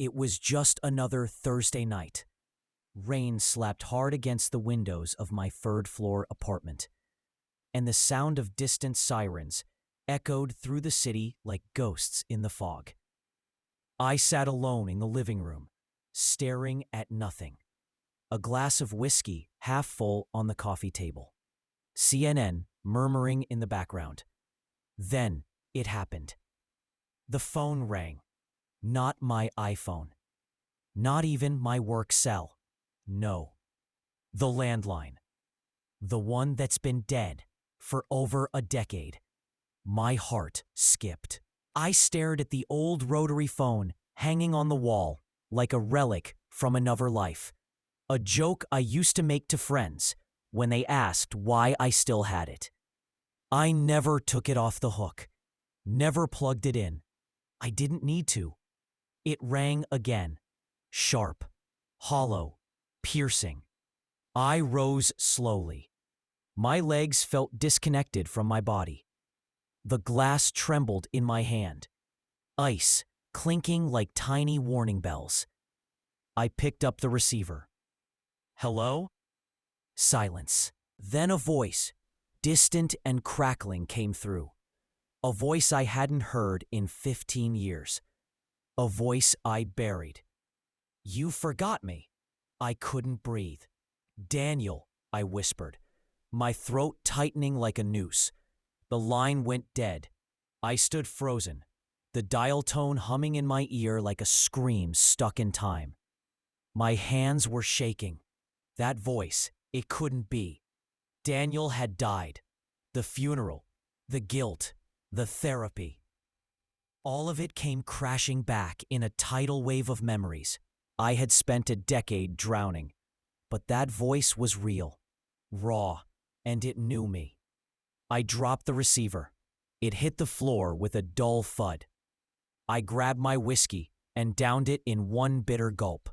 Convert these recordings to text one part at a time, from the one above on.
It was just another Thursday night. Rain slapped hard against the windows of my third-floor apartment, and the sound of distant sirens echoed through the city like ghosts in the fog. I sat alone in the living room, staring at nothing. A glass of whiskey half full on the coffee table. CNN murmuring in the background. Then it happened. The phone rang. Not my iPhone. Not even my work cell. No. The landline. The one that's been dead for over a decade. My heart skipped. I stared at the old rotary phone hanging on the wall like a relic from another life. A joke I used to make to friends when they asked why I still had it. I never took it off the hook. Never plugged it in. I didn't need to. It rang again. Sharp. Hollow. Piercing. I rose slowly. My legs felt disconnected from my body. The glass trembled in my hand. Ice clinking like tiny warning bells. I picked up the receiver. Hello? Silence. Then a voice, distant and crackling, came through. A voice I hadn't heard in 15 years. A voice I'd buried. You forgot me. I couldn't breathe. Daniel, I whispered, my throat tightening like a noose. The line went dead. I stood frozen, the dial tone humming in my ear like a scream stuck in time. My hands were shaking. That voice, it couldn't be. Daniel had died. The funeral, the guilt, the therapy. All of it came crashing back in a tidal wave of memories. I had spent a decade drowning, but that voice was real, raw, and it knew me. I dropped the receiver. It hit the floor with a dull thud. I grabbed my whiskey and downed it in one bitter gulp.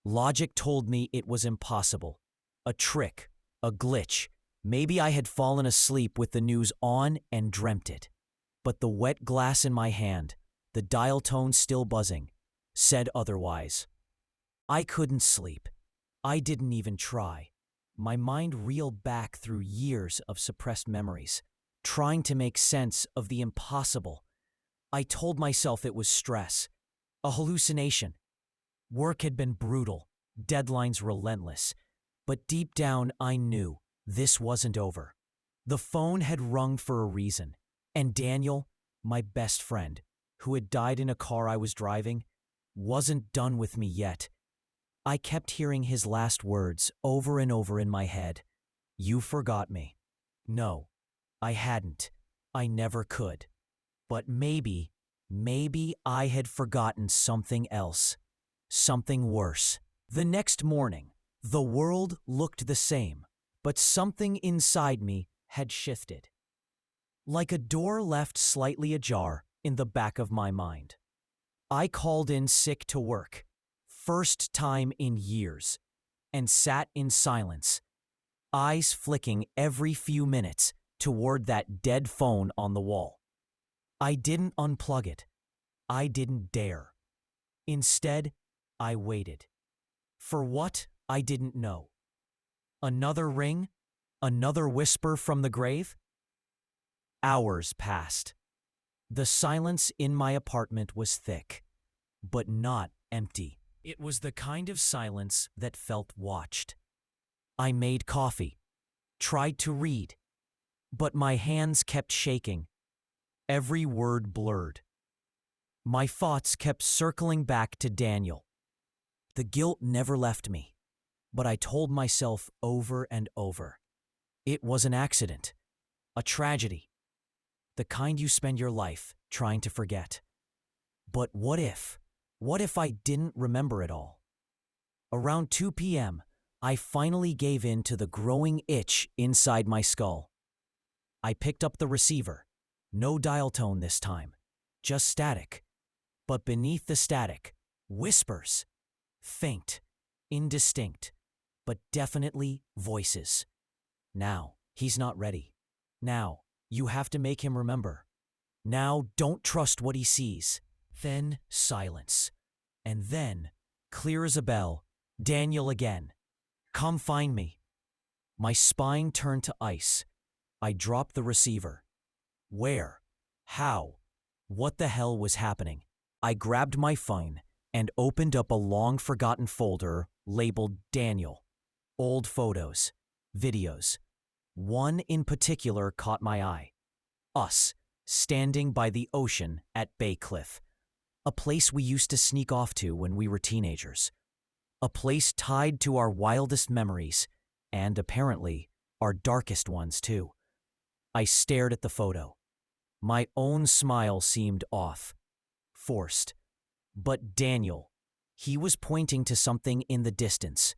Logic told me it was impossible. A trick, a glitch. Maybe I had fallen asleep with the news on and dreamt it. But the wet glass in my hand, the dial tone still buzzing, said otherwise. I couldn't sleep. I didn't even try. My mind reeled back through years of suppressed memories, trying to make sense of the impossible. I told myself it was stress, a hallucination. Work had been brutal, deadlines relentless, but deep down I knew this wasn't over. The phone had rung for a reason, and Daniel, my best friend, who had died in a car I was driving, wasn't done with me yet. I kept hearing his last words over and over in my head. You forgot me. No, I hadn't. I never could. But maybe I had forgotten something else. Something worse. The next morning, the world looked the same, but something inside me had shifted. Like a door left slightly ajar in the back of my mind. I called in sick to work, first time in years, and sat in silence, eyes flicking every few minutes toward that dead phone on the wall. I didn't unplug it. I didn't dare. Instead, I waited. For what, I didn't know. Another ring? Another whisper from the grave? Hours passed. The silence in my apartment was thick, but not empty. It was the kind of silence that felt watched. I made coffee, tried to read, but my hands kept shaking. Every word blurred. My thoughts kept circling back to Daniel. The guilt never left me, but I told myself over and over. It was an accident, a tragedy, the kind you spend your life trying to forget. But what if? What if I didn't remember it all? Around 2 p.m., I finally gave in to the growing itch inside my skull. I picked up the receiver. No dial tone this time, just static. But beneath the static, whispers. Faint, indistinct, but definitely voices. Now, he's not ready. Now, you have to make him remember. Now, don't trust what he sees. Then, silence. And then, clear as a bell, Daniel again. Come find me. My spine turned to ice. I dropped the receiver. Where? How? What the hell was happening? I grabbed my phone and opened up a long-forgotten folder labeled Daniel. Old photos, videos. One in particular caught my eye. Us, standing by the ocean at Bay Cliff. A place we used to sneak off to when we were teenagers. A place tied to our wildest memories, and apparently, our darkest ones too. I stared at the photo. My own smile seemed off, forced. But Daniel, he was pointing to something in the distance.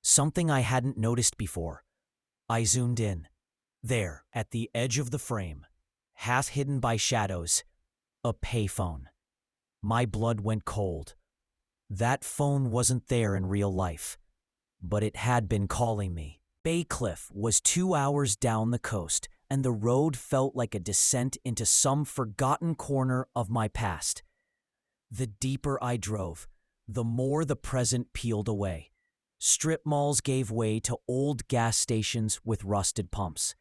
Something I hadn't noticed before. I zoomed in. There, at the edge of the frame, half hidden by shadows, a payphone. My blood went cold. That phone wasn't there in real life, but it had been calling me. Bay Cliff was 2 hours down the coast, and the road felt like a descent into some forgotten corner of my past. The deeper I drove, the more the present peeled away. Strip malls gave way to old gas stations with rusted pumps.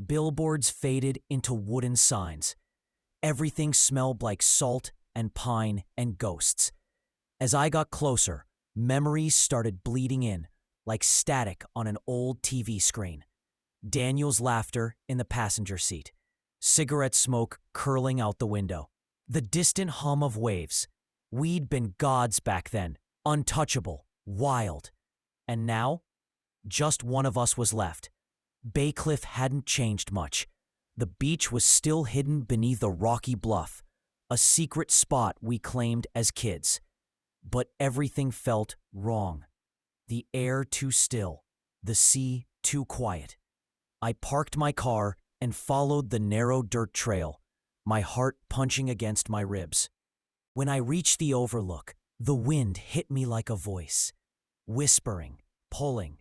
Billboards faded into wooden signs. Everything smelled like salt and pine and ghosts. As I got closer, memories started bleeding in, like static on an old TV screen. Daniel's laughter in the passenger seat. Cigarette smoke curling out the window. The distant hum of waves. We'd been gods back then, untouchable, wild. And now, just one of us was left. Bay Cliff hadn't changed much. The beach was still hidden beneath a rocky bluff, a secret spot we claimed as kids. But everything felt wrong. The air too still, the sea too quiet. I parked my car and followed the narrow dirt trail, my heart punching against my ribs. When I reached the overlook, the wind hit me like a voice, whispering, pulling.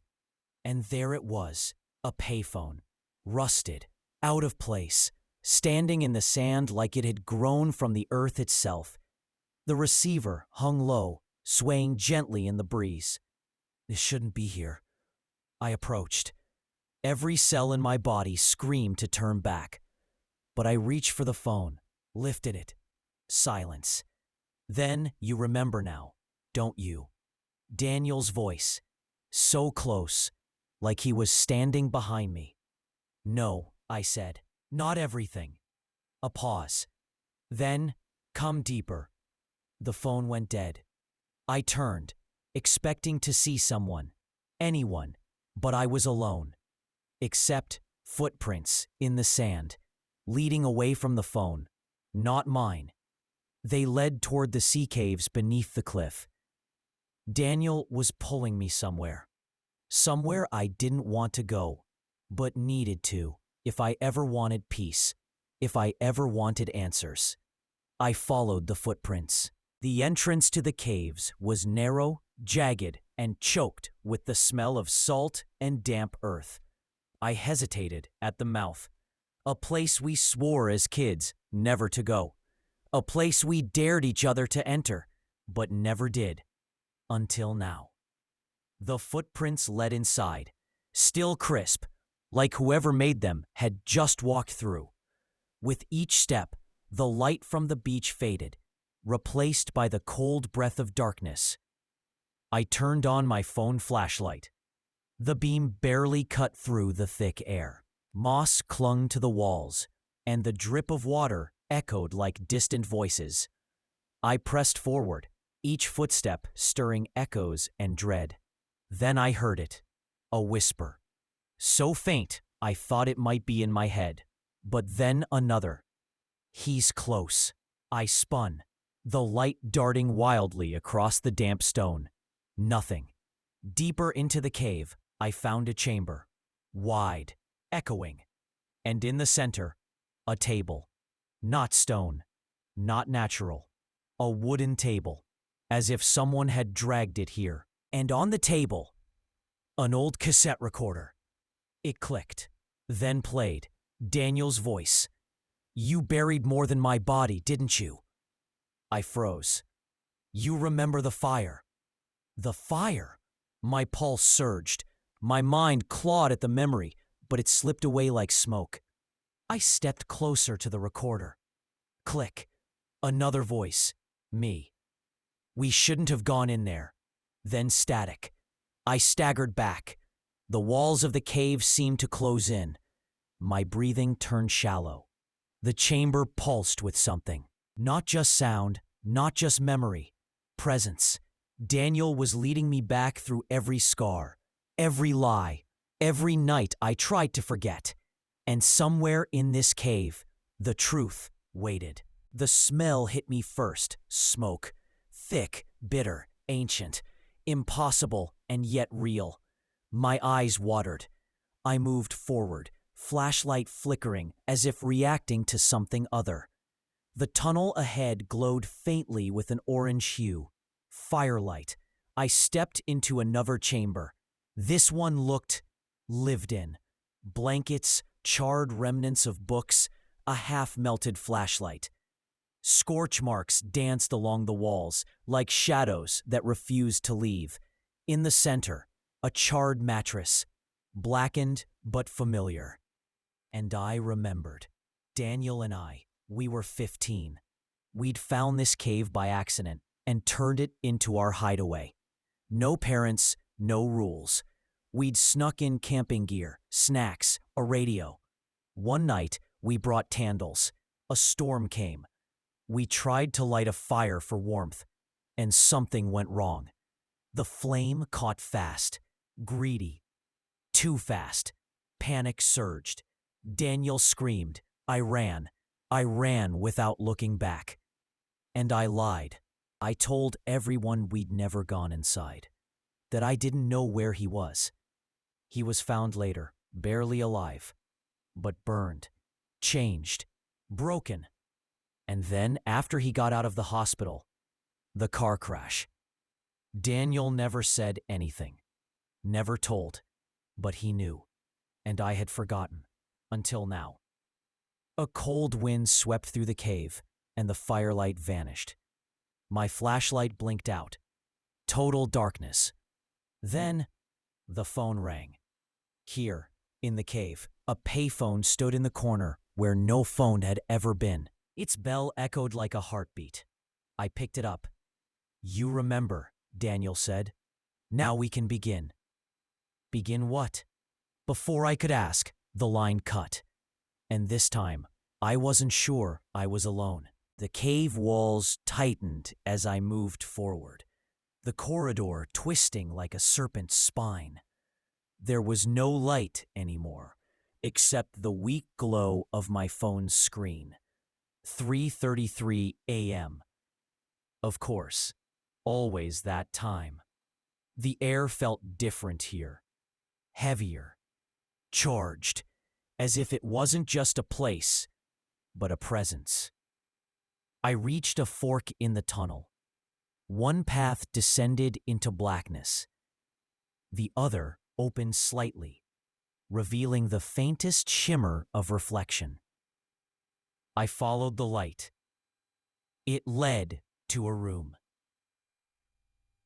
And there it was, a payphone, rusted, out of place, standing in the sand like it had grown from the earth itself. The receiver hung low, swaying gently in the breeze. This shouldn't be here. I approached. Every cell in my body screamed to turn back. But I reached for the phone, lifted it. Silence. Then you remember now, don't you? Daniel's voice, so close, like he was standing behind me. No, I said, not everything. A pause. Then, come deeper. The phone went dead. I turned, expecting to see someone, anyone, but I was alone. Except footprints in the sand, leading away from the phone, not mine. They led toward the sea caves beneath the cliff. Daniel was pulling me somewhere. Somewhere I didn't want to go, but needed to, if I ever wanted peace, if I ever wanted answers. I followed the footprints. The entrance to the caves was narrow, jagged, and choked with the smell of salt and damp earth. I hesitated at the mouth, a place we swore as kids never to go, a place we dared each other to enter, but never did, until now. The footprints led inside, still crisp, like whoever made them had just walked through. With each step, the light from the beach faded, replaced by the cold breath of darkness. I turned on my phone flashlight. The beam barely cut through the thick air. Moss clung to the walls, and the drip of water echoed like distant voices. I pressed forward, each footstep stirring echoes and dread. Then I heard it, a whisper. So faint, I thought it might be in my head. But then another. He's close. I spun, the light darting wildly across the damp stone. Nothing. Deeper into the cave, I found a chamber. Wide, echoing. And in the center, a table. Not stone, not natural. A wooden table, as if someone had dragged it here. And on the table, an old cassette recorder. It clicked, then played. Daniel's voice. You buried more than my body, didn't you? I froze. You remember the fire. The fire? My pulse surged. My mind clawed at the memory, but it slipped away like smoke. I stepped closer to the recorder. Click. Another voice. Me. We shouldn't have gone in there. Then static. I staggered back. The walls of the cave seemed to close in. My breathing turned shallow. The chamber pulsed with something. Not just sound, not just memory. Presence. Daniel was leading me back through every scar, every lie, every night I tried to forget. And somewhere in this cave, the truth waited. The smell hit me first. Smoke. Thick, bitter, ancient, impossible, and yet real. My eyes watered. I moved forward, flashlight flickering as if reacting to something other. The tunnel ahead glowed faintly with an orange hue. Firelight. I stepped into another chamber. This one looked lived in. Blankets, charred remnants of books, a half-melted flashlight. Scorch marks danced along the walls, like shadows that refused to leave. In the center, a charred mattress, blackened but familiar. And I remembered. Daniel and we were 15. We'd found this cave by accident and turned it into our hideaway. No parents, no rules. We'd snuck in camping gear, snacks, a radio. One night, we brought candles. A storm came. We tried to light a fire for warmth, and something went wrong. The flame caught fast, greedy. Too fast. Panic surged. Daniel screamed. I ran. I ran without looking back. And I lied. I told everyone we'd never gone inside, that I didn't know where he was. He was found later, barely alive, but burned, changed, broken. And then, after he got out of the hospital, the car crash. Daniel never said anything, never told, but he knew, and I had forgotten, until now. A cold wind swept through the cave, and the firelight vanished. My flashlight blinked out. Total darkness. Then, the phone rang. Here, in the cave, a payphone stood in the corner where no phone had ever been. Its bell echoed like a heartbeat. I picked it up. You remember, Daniel said. Now we can begin. Begin what? Before I could ask, the line cut. And this time, I wasn't sure I was alone. The cave walls tightened as I moved forward, the corridor twisting like a serpent's spine. There was no light anymore, except the weak glow of my phone's screen. 3:33 a.m. Of course, always that time. The air felt different here, heavier, charged, as if it wasn't just a place, but a presence. I reached a fork in the tunnel. One path descended into blackness. The other opened slightly, revealing the faintest shimmer of reflection. I followed the light. It led to a room.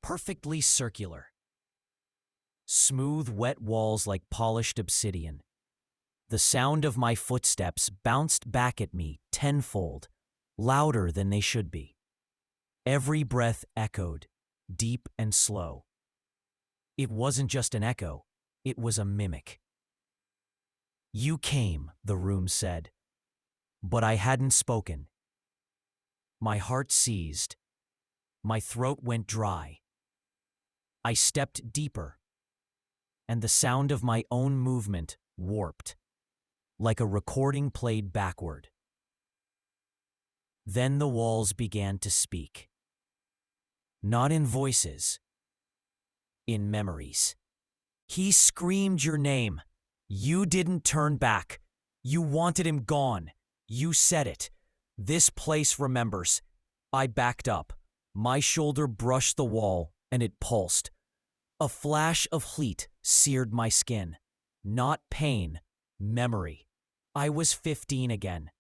Perfectly circular. Smooth, wet walls like polished obsidian. The sound of my footsteps bounced back at me tenfold, louder than they should be. Every breath echoed, deep and slow. It wasn't just an echo, it was a mimic. You came, the room said, but I hadn't spoken. My heart seized. My throat went dry. I stepped deeper, and the sound of my own movement warped, like a recording played backward. Then the walls began to speak. Not in voices, in memories. He screamed your name. You didn't turn back. You wanted him gone. You said it. This place remembers. I backed up. My shoulder brushed the wall, and it pulsed. A flash of heat seared my skin. Not pain, memory. I was 15 again.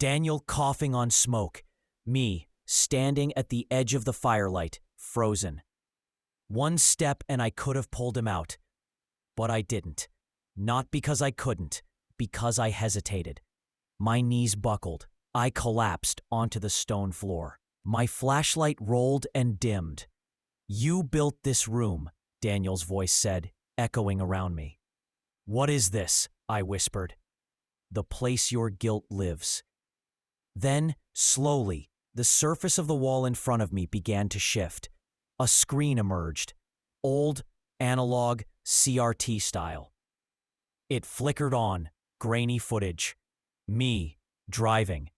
Daniel coughing on smoke. Me, standing at the edge of the firelight, frozen. One step and I could have pulled him out. But I didn't. Not because I couldn't, because I hesitated. My knees buckled. I collapsed onto the stone floor. My flashlight rolled and dimmed. "You built this room," Daniel's voice said, echoing around me. "What is this?" I whispered. "The place your guilt lives." Then, slowly, the surface of the wall in front of me began to shift. A screen emerged. Old, analog, CRT style. It flickered on, grainy footage. Me, driving.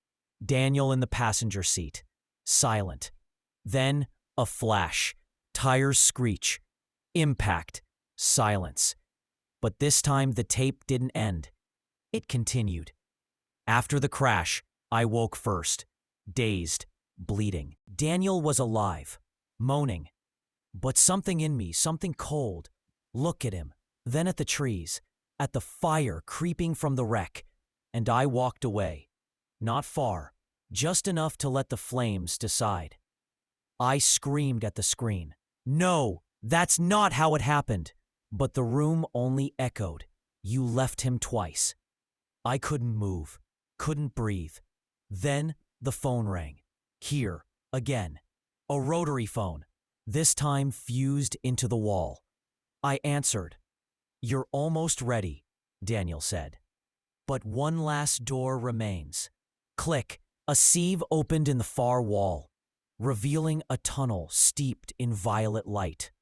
Daniel in the passenger seat. Silent. Then, a flash. Tires screech. Impact. Silence. But this time the tape didn't end. It continued. After the crash, I woke first. Dazed. Bleeding. Daniel was alive. Moaning. But something in me, something cold. Look at him. Then at the trees. At the fire creeping from the wreck. And I walked away. Not far. Just enough to let the flames decide. I screamed at the screen. "No, that's not how it happened." But the room only echoed. "You left him twice." I couldn't move, couldn't breathe. Then the phone rang. Here, again. A rotary phone, this time fused into the wall. I answered. "You're almost ready," Daniel said. "But one last door remains." Click, a sieve opened in the far wall, revealing a tunnel steeped in violet light.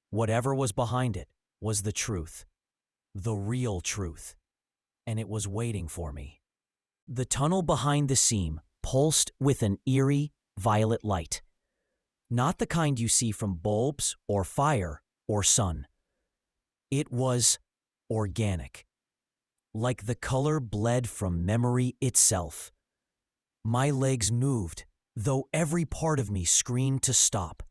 Whatever was behind it was the truth. The real truth. And it was waiting for me. The tunnel behind the seam pulsed with an eerie, violet light. Not the kind you see from bulbs or fire or sun. It was organic. Like the color bled from memory itself. My legs moved, though every part of me screamed to stop.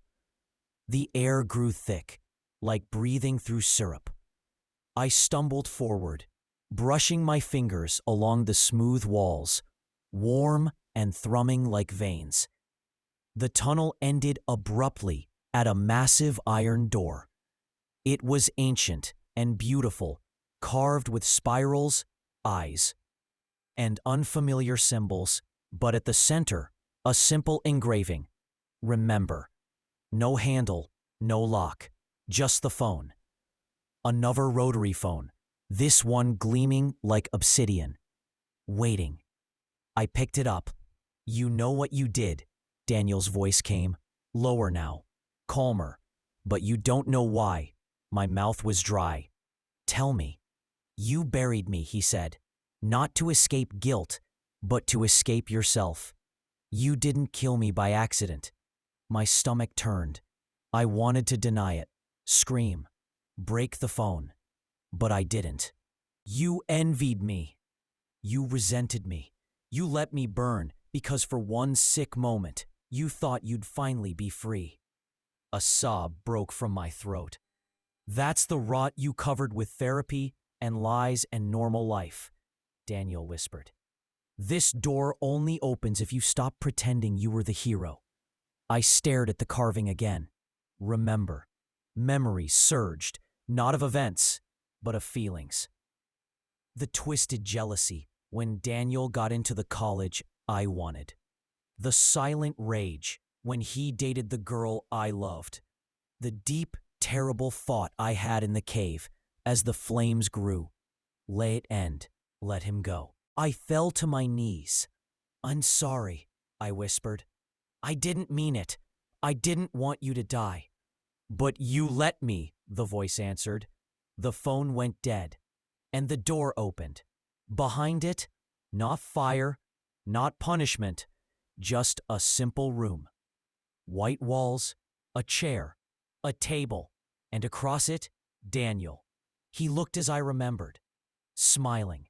The air grew thick, like breathing through syrup. I stumbled forward, brushing my fingers along the smooth walls, warm and thrumming like veins. The tunnel ended abruptly at a massive iron door. It was ancient and beautiful, carved with spirals, eyes, and unfamiliar symbols, but at the center, a simple engraving. Remember. No handle, no lock, just the phone. Another rotary phone, this one gleaming like obsidian. Waiting. I picked it up. "You know what you did," Daniel's voice came, lower now, calmer. "But you don't know why." My mouth was dry. "Tell me." "You buried me," he said, "not to escape guilt, but to escape yourself. You didn't kill me by accident." My stomach turned. I wanted to deny it, scream, break the phone. But I didn't. "You envied me. You resented me. You let me burn because for one sick moment, you thought you'd finally be free." A sob broke from my throat. "That's the rot you covered with therapy and lies and normal life," Daniel whispered. "This door only opens if you stop pretending you were the hero." I stared at the carving again. Remember. Memories surged, not of events, but of feelings. The twisted jealousy when Daniel got into the college I wanted. The silent rage when he dated the girl I loved. The deep, terrible thought I had in the cave as the flames grew. Let it end. Let him go. I fell to my knees. "I'm sorry," I whispered. "I didn't mean it. I didn't want you to die." "But you let me," the voice answered. The phone went dead, and the door opened. Behind it, not fire, not punishment, just a simple room. White walls, a chair, a table, and across it, Daniel. He looked as I remembered, smiling.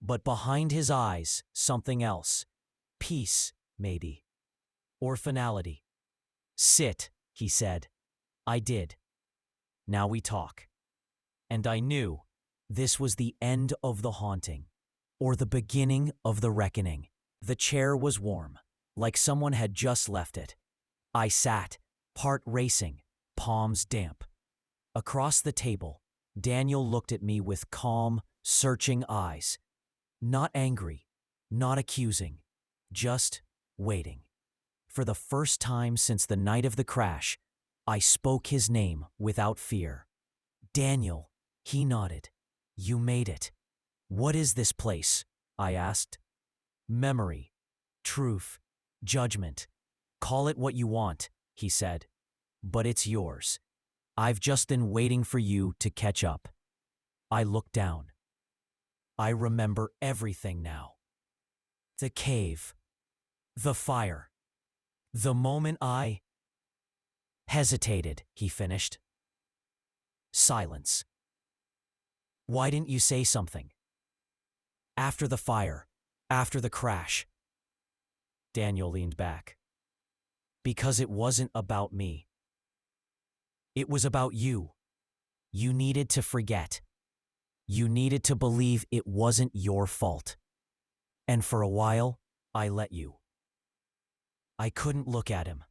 But behind his eyes, something else. Peace, maybe. Or finality. "Sit," he said. I did. "Now we talk." And I knew this was the end of the haunting, or the beginning of the reckoning. The chair was warm. like someone had just left it. I sat, heart racing, palms damp. Across the table, Daniel looked at me with calm, searching eyes. Not angry, not accusing, just waiting. For the first time since the night of the crash, I spoke his name without fear. Daniel, he nodded. You made it. What is this place? I asked. Memory, truth, judgment. Call it what you want, he said. But it's yours. I've just been waiting for you to catch up. I looked down. I remember everything now. The cave. The fire. The moment I hesitated, he finished. Silence. Why didn't you say something? After the fire, after the crash. Daniel leaned back. Because it wasn't about me. It was about you. You needed to forget. You needed to believe it wasn't your fault. And for a while, I let you. I couldn't look at him.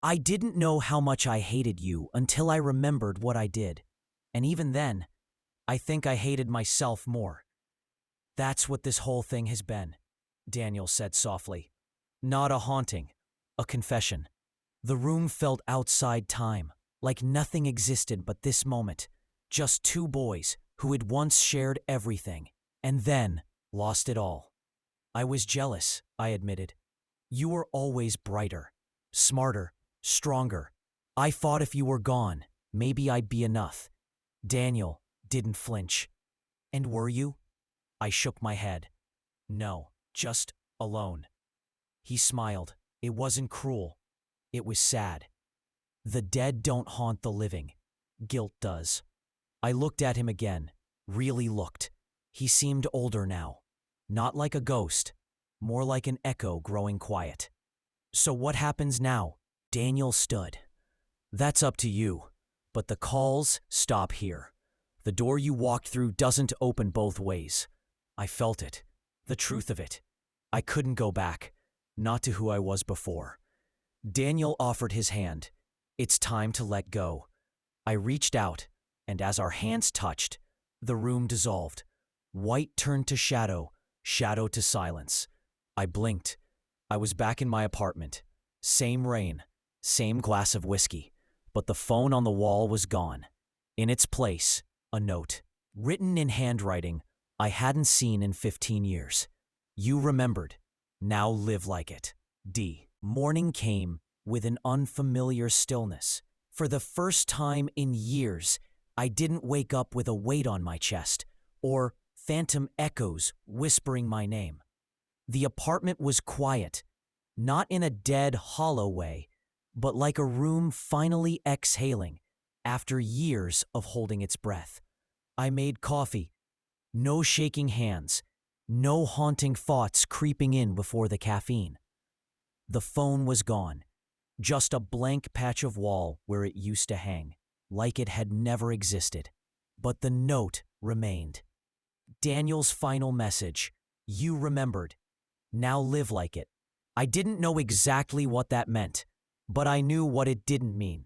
I didn't know how much I hated you until I remembered what I did. And even then, I think I hated myself more. That's what this whole thing has been, Daniel said softly. Not a haunting, a confession. The room felt outside time, like nothing existed but this moment. Just two boys who had once shared everything, and then lost it all. I was jealous, I admitted. You were always brighter, smarter, stronger. I thought if you were gone, maybe I'd be enough. Daniel didn't flinch. And were you? I shook my head. No, just alone. He smiled. It wasn't cruel. It was sad. The dead don't haunt the living. Guilt does. I looked at him again, really looked. He seemed older now. Not like a ghost, more like an echo growing quiet. So what happens now? Daniel stood. That's up to you, but the calls stop here. The door you walked through doesn't open both ways. I felt it, the truth of it. I couldn't go back, not to who I was before. Daniel offered his hand. It's time to let go. I reached out, and as our hands touched, the room dissolved. White turned to shadow, shadow to silence. I blinked. I was back in my apartment. Same rain, same glass of whiskey, but the phone on the wall was gone. In its place, a note, written in handwriting I hadn't seen in 15 years. You remembered. Now live like it. D. Morning came with an unfamiliar stillness. For the first time in years, I didn't wake up with a weight on my chest, or phantom echoes whispering my name. The apartment was quiet, not in a dead, hollow way, but like a room finally exhaling after years of holding its breath. I made coffee. No shaking hands, no haunting thoughts creeping in before the caffeine. The phone was gone, just a blank patch of wall where it used to hang, like it had never existed. But the note remained. Daniel's final message, you remembered. Now live like it. I didn't know exactly what that meant, but I knew what it didn't mean.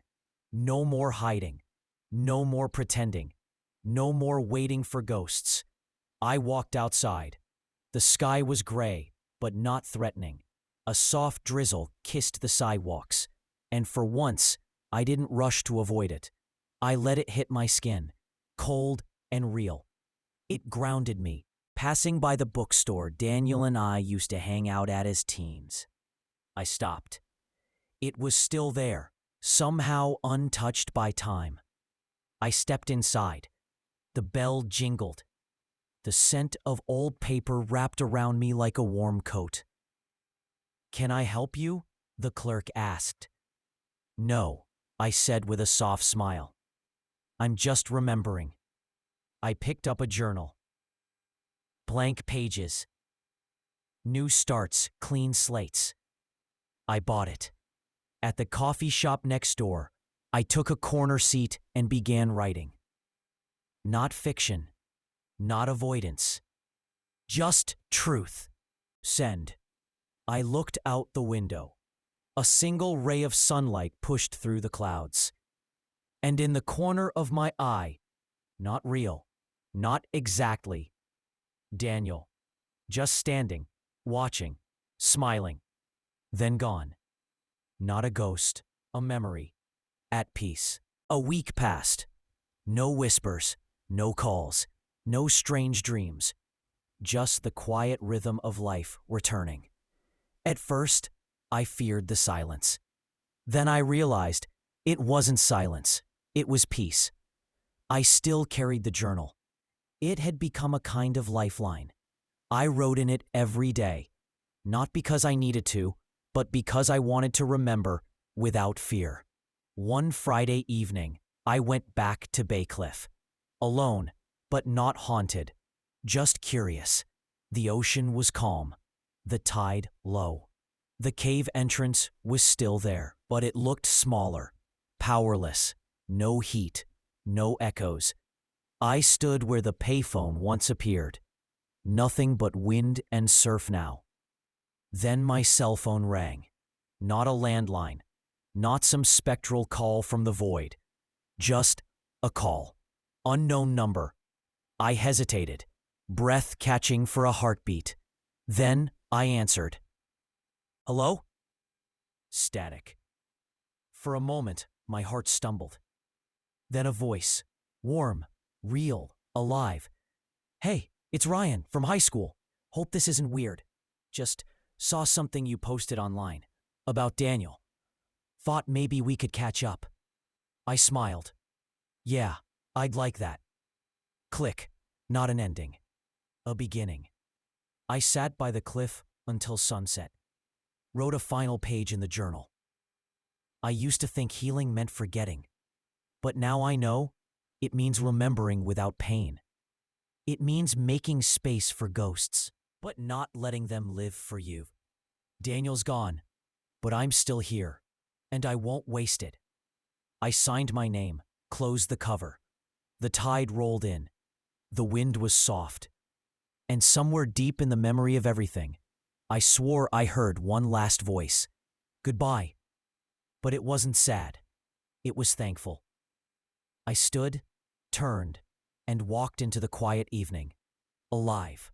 No more hiding. No more pretending. No more waiting for ghosts. I walked outside. The sky was gray, but not threatening. A soft drizzle kissed the sidewalks, and for once, I didn't rush to avoid it. I let it hit my skin, cold and real. It grounded me. Passing by the bookstore Daniel and I used to hang out at as teens. I stopped. It was still there, somehow untouched by time. I stepped inside. The bell jingled. The scent of old paper wrapped around me like a warm coat. Can I help you? The clerk asked. No, I said with a soft smile. I'm just remembering. I picked up a journal. Blank pages. New starts, clean slates. I bought it. At the coffee shop next door, I took a corner seat and began writing. Not fiction, not avoidance. Just truth. Send. I looked out the window. A single ray of sunlight pushed through the clouds. And in the corner of my eye, not real, not exactly, Daniel, just standing, watching, smiling, then gone. Not a ghost, a memory, at peace. A week passed. No whispers, no calls, no strange dreams, just the quiet rhythm of life returning. At first, I feared the silence. Then I realized it wasn't silence, it was peace. I still carried the journal. It had become a kind of lifeline. I wrote in it every day, not because I needed to, but because I wanted to remember without fear. One Friday evening, I went back to Baycliff. Alone, but not haunted. Just curious. The ocean was calm. The tide low. The cave entrance was still there, but it looked smaller. Powerless. No heat. No echoes. I stood where the payphone once appeared. Nothing but wind and surf now. Then my cell phone rang. Not a landline. Not some spectral call from the void. Just a call. Unknown number. I hesitated, breath catching for a heartbeat. Then I answered. Hello? Static. For a moment, my heart stumbled. Then a voice, warm, real, alive. Hey, it's Ryan from high school. Hope this isn't weird. Just saw something you posted online about Daniel. Thought maybe we could catch up. I smiled. Yeah, I'd like that. Click. Not an ending. A beginning. I sat by the cliff until sunset. Wrote a final page in the journal. I used to think healing meant forgetting. But now I know it means remembering without pain. It means making space for ghosts, but not letting them live for you. Daniel's gone, but I'm still here, and I won't waste it. I signed my name, closed the cover. The tide rolled in. The wind was soft. And somewhere deep in the memory of everything, I swore I heard one last voice. Goodbye. But it wasn't sad. It was thankful. I stood, turned, and walked into the quiet evening, alive.